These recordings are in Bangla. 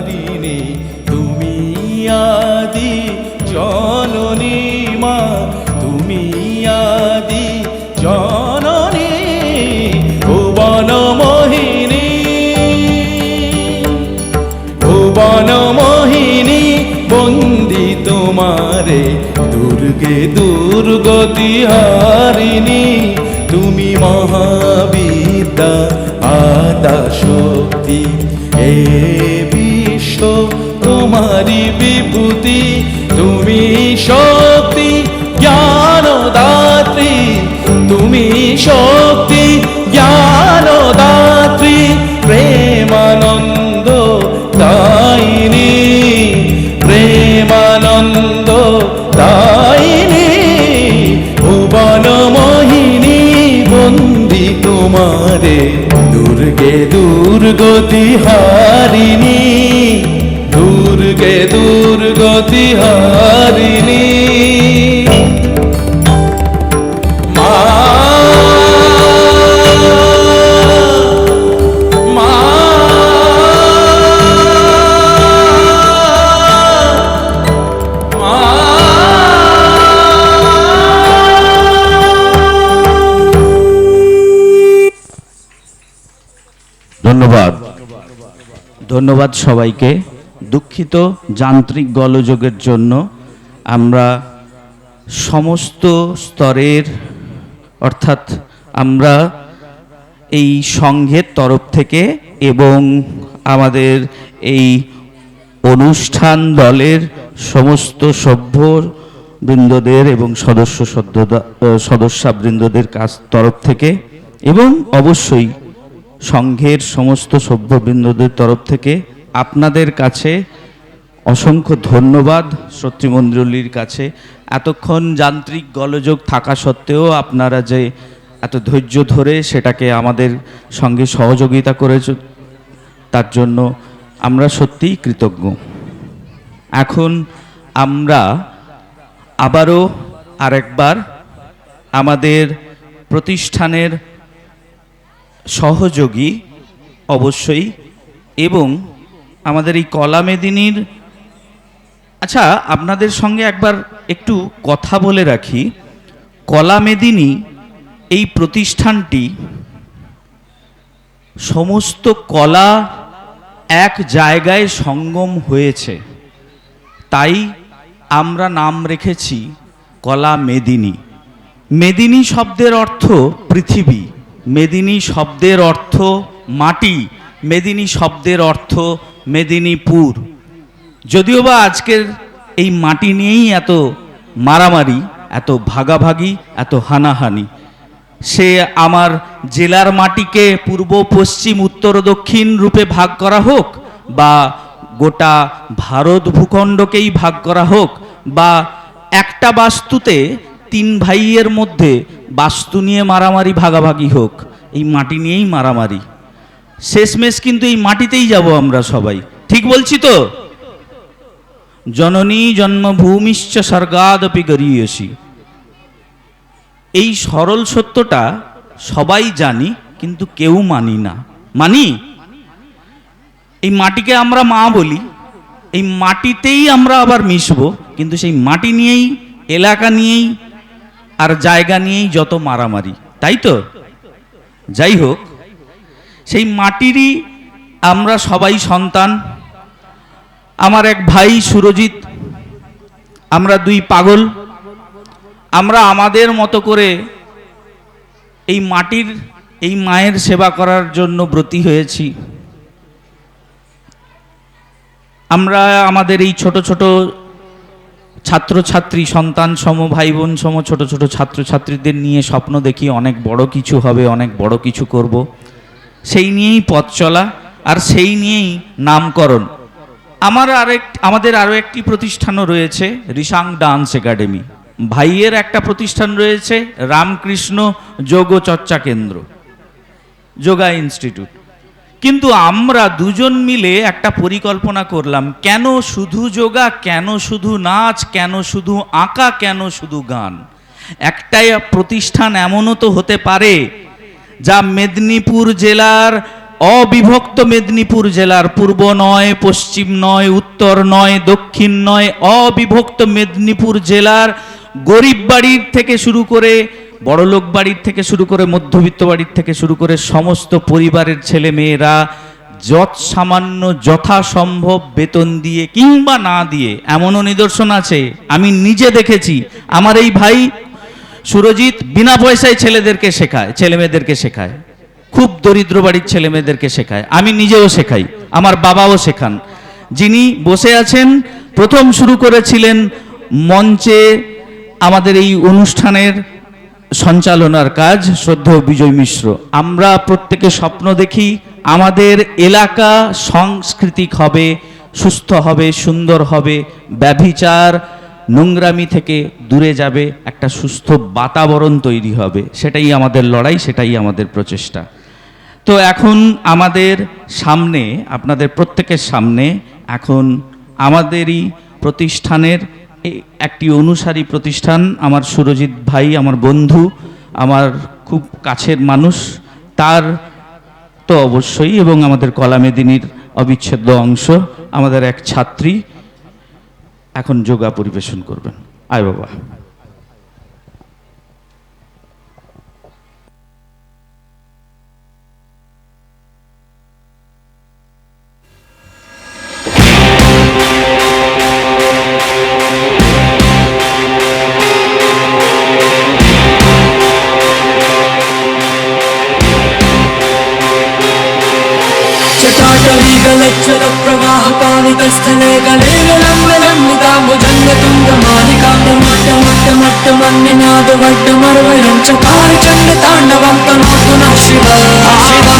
হারিনি, তুমি আদি জননী মা, তুমি আদি জননী ভুবন মোহিনী, ভুবন মোহিনী বন্দি তোমারে, দুর্গে দুর্গতি হারিনি, তুমি মহাবিদ্যা আদা শক্তি, এ বিশ্ব তোমারি বিভূতি, তুমি শক্তি জ্ঞান দাত্রী, তুমি শক্তি জ্ঞান দাত্রী, প্রেমানন্দ দায়িনী, প্রেমানন্দ দায়িনী ভুবন মোহিনী বন্দি তোমারে, দুর্গে দুর্গতি হারিনি, দুর্গে দুর্গতি হারিনি। মা মা ধন্যবাদ, ধন্যবাদ সবাইকে। দুঃখিত যান্ত্রিক গোলযোগের জন্য আমরা সমস্ত স্তরের, অর্থাৎ আমরা এই সংঘের তরফ থেকে এবং আমাদের এই অনুষ্ঠান দলের সমস্ত সভ্যবৃন্দদের এবং সদস্যবৃন্দদের তরফ থেকে এবং অবশ্যই সংঘের সমস্ত সভ্যবৃন্দদের তরফ থেকে আপনাদের কাছে অসংখ্য ধন্যবাদ। শ্রোতৃমণ্ডলীর কাছে এতক্ষণ যান্ত্রিক গোলযোগ থাকা সত্ত্বেও আপনারা যে এত ধৈর্য ধরে সেটাকে আমাদের সঙ্গে সহযোগিতা করেছে, তার জন্য আমরা সত্যিই কৃতজ্ঞ। এখন আমরা আবারও আরেকবার আমাদের প্রতিষ্ঠানের সহযোগী অবশ্যই এবং আমাদের এই কলা মেদিনীর, আচ্ছা আপনাদের সঙ্গে একবার একটু কথা বলে রাখি। কলা মেদিনী এই প্রতিষ্ঠানটি সমস্ত কলা এক জায়গায় সঙ্গম হয়েছে, তাই আমরা নাম রেখেছি কলা মেদিনী। মেদিনী শব্দের অর্থ পৃথিবী, মেদিনী শব্দের অর্থ মাটি, মেদিনী শব্দের অর্থ মেদিনীপুর। যদিও বা আজকের এই মাটি নিয়েই এত মারামারি, এত ভাগাভাগি, এত হানাহানি, সে আমার জেলার মাটিকে পূর্ব পশ্চিম উত্তর দক্ষিণ রূপে ভাগ করা হোক, বা গোটা ভারত ভূখণ্ডকেই ভাগ করা হোক, বা একটা বাস্তুতে তিন ভাইয়ের মধ্যে বাস্তু নিয়ে মারামারি ভাগাভাগি হোক, এই মাটি নিয়েই মারামারি। শেষমেশ কিন্তু এই মাটিতেই যাব আমরা সবাই, ঠিক বলছি তো? জননী জন্মভূমিশ্চ স্বর্গাদপি গরীয়সী, এই সরল সত্যটা সবাই জানি কিন্তু কেউ মানি না। মানি? এই মাটিকে আমরা মা বলি, এই মাটিতেই আমরা আবার মিশবো, কিন্তু সেই মাটি নিয়েই, এলাকা নিয়েই আর জায়গা নিয়েই যত মারামারি, তাই তো? যাই হোক, সেই মাটিরই আমরা সবাই সন্তান। আমার এক ভাই সুরজিৎ, আমরা দুই পাগল, আমরা আমাদের মতো করে এই মাটির, এই মায়ের সেবা করার জন্য ব্রতী হয়েছি। আমরা আমাদের এই ছোট ছোট ছাত্রছাত্রী সন্তান সম, ভাই বোন সম ছোট ছোট ছাত্রছাত্রীদের নিয়ে স্বপ্ন দেখি অনেক বড় কিছু হবে, অনেক বড় কিছু করব। সেই নিয়েই পথ চলা, আর সেই নিয়েই নামকরণ। আমাদের আরও একটি প্রতিষ্ঠানও রয়েছে, রিসাং ডান্স একাডেমি। ভাইয়ের একটা প্রতিষ্ঠান রয়েছে রামকৃষ্ণ যোগ চর্চা কেন্দ্র, যোগা ইনস্টিটিউট। কিন্তু আমরা দুজন মিলে একটা পরিকল্পনা করলাম, কেন শুধু যোগা, কেন শুধু নাচ, কেন শুধু আঁকা, কেন শুধু গান? একটাই প্রতিষ্ঠান এমনও তো হতে পারে যা মেদিনীপুর জেলার অবিভক্ত মেদিনীপুর জেলার পূর্ব নয়, পশ্চিম নয়, উত্তর নয়, দক্ষিণ নয়, অবিভক্ত মেদিনীপুর জেলার গরিব বাড়ির থেকে শুরু করে বড়লোক বাড়ির থেকে শুরু করে মধ্যবিত্ত বাড়ির থেকে শুরু করে সমস্ত পরিবারের ছেলে মেয়েরা যৎ সামান্য যথাসম্ভব বেতন দিয়ে কিংবা না দিয়ে, এমনও নিদর্শন আছে আমি নিজে দেখেছি, আমার এই ভাই সুরজিৎ বিনা পয়সায় ছেলেদেরকে শেখায়, ছেলে মেয়েদেরকে শেখায়, খুব দরিদ্র বাড়ির ছেলে মেয়েদেরকে শেখায়, আমি নিজেও শেখাই, আমার বাবাও শেখান। যিনি বসে আছেন প্রথম শুরু করেছিলেন মঞ্চে আমাদের এই অনুষ্ঠানের সঞ্চালনার কাজ শ্রদ্ধেয় বিজয় মিশ্র। আমরা প্রত্যেকে স্বপ্ন দেখি আমাদের এলাকা সাংস্কৃতিক হবে, সুস্থ হবে, সুন্দর হবে, ব্যভিচার নোংরামি থেকে দূরে যাবে, একটা সুস্থ বাতাবরণ তৈরি হবে। সেটাই আমাদের লড়াই, সেটাই আমাদের প্রচেষ্টা। তো এখন আমাদের সামনে, আপনাদের প্রত্যেকের সামনে এখন আমাদেরই প্রতিষ্ঠানের একটি অনুসারী প্রতিষ্ঠান, আমার সুরজিৎ ভাই, আমার বন্ধু, আমার খুব কাছের মানুষ, তার তো অবশ্যই, এবং আমাদের কলা মেদিনীর অবিচ্ছেদ্য অংশ, আমাদের এক ছাত্রী এখন যোগা পরিবেশন করবেন। আয় বাবা। जटाटवीगलज्जल प्रवाह पावितस्थले गले लम्बिताम्बुजङ्गतुङ्गमालिकां मट्टमट्टमट्टमन्निनादवड्डमर्वयं चकार चण्डताण्डवं तनोतु नः शिवः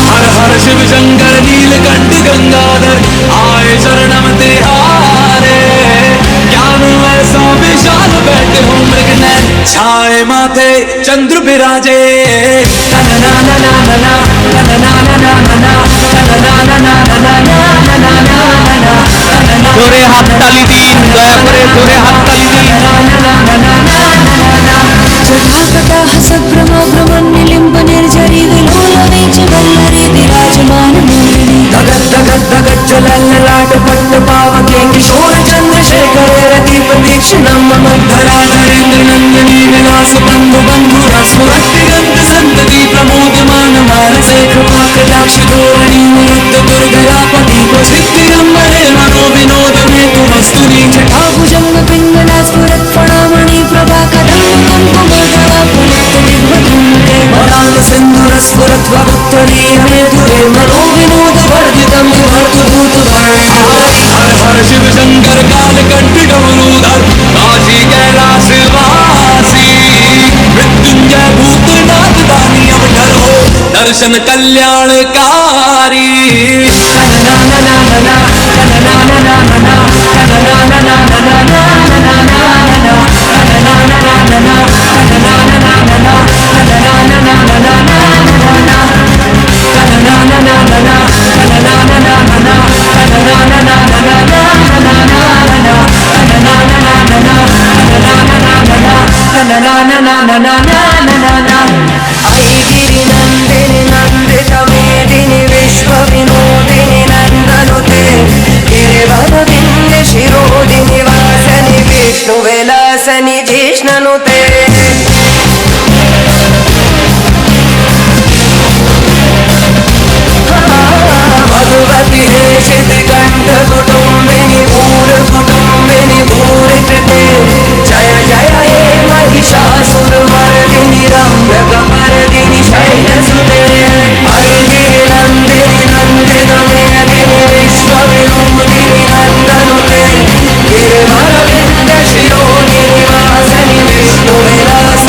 हर हर शिव शंकर नीलकंठ गंगाधर आए शरणम तिहारे ज्ञान ऐसा विशाल बैठे हो मृगनयन छाए माथे चंद्र विराजे ना ना ना ना ना ना ना ना ना ना জোরে হাততালি দিন, দয়া করে জোরে হাততালি দিন। जटाकटाः सद्भ्रमो भ्रमन्निलिम्ब निर्झरी विलोलने च वल्लरी विराजमान मूलिनी धगत् धगत् धगत् ज्वलल्ललाट पट्ट पावके किशोर चन्द्रशेखर रति प्रतीक्षणं मम धराधरेन्द्र नन्दनी विलास बन्धु बन्धुरा स्फुरत्तिगन्त सन्तति प्रमोदमान मानसे कृपा कटाक्ष धोरणी निरुद्ध दुर्गरापति सिद्धिरम्बरे मनो विनोद मे तु वस्तुनि जटाभुजङ्ग पिङ्गला स्फुरत् फणामणि प्रभा कदम्ब कुङ्कुमधरा पुलक्त दिग्वधूमते वराल सिन्धुर स्फुरत् वरुत्तरीय मेधुरे मनो विनोद वर्धितं विभर्तु दूतधरे हर हर शिव शंकर कालकंठ डमरूधर काशी कैलास वासी मृत्युंजय भूतनाथ दानी अवतार हो दर्शन कल्याणकारी ना ना ना ना ना ना ना आई गिरिनंदिनी नंदित मेदिनी विश्व विनोदिनी नंदनुते गिरिवरविंद शिरोदिनी वासनि विष्णु विलासनि जिष्णनुते भगवती हेशित कंठ कुटुंबिनी भूर कुटुंबिनी भूर कृते जय जय हे महिषासुर मर्दिनी रम्यकपर्दिनी शैलसुते हरिगिरि नन्दिनि नन्दित मेदिनि विश्व विनोदिनि नन्दनुते गिरिवरविन्द शिरोदिनि वासनि विष्णु विलास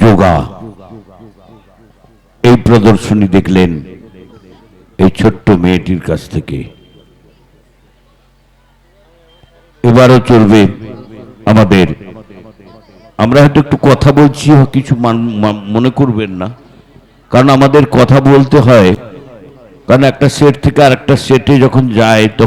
যোগা, এই প্রদর্শনী দেখলেন এই ছোট্ট মেয়েটির কাছ থেকে। এবারও চলবে আমাদের, আমরা হয়তো একটু কথা বলছি, কিছু মনে করবেন না, কারণ আমাদের কথা বলতে হয়, কারণ একটা সেট থেকে আরেকটা সেটে যখন যায়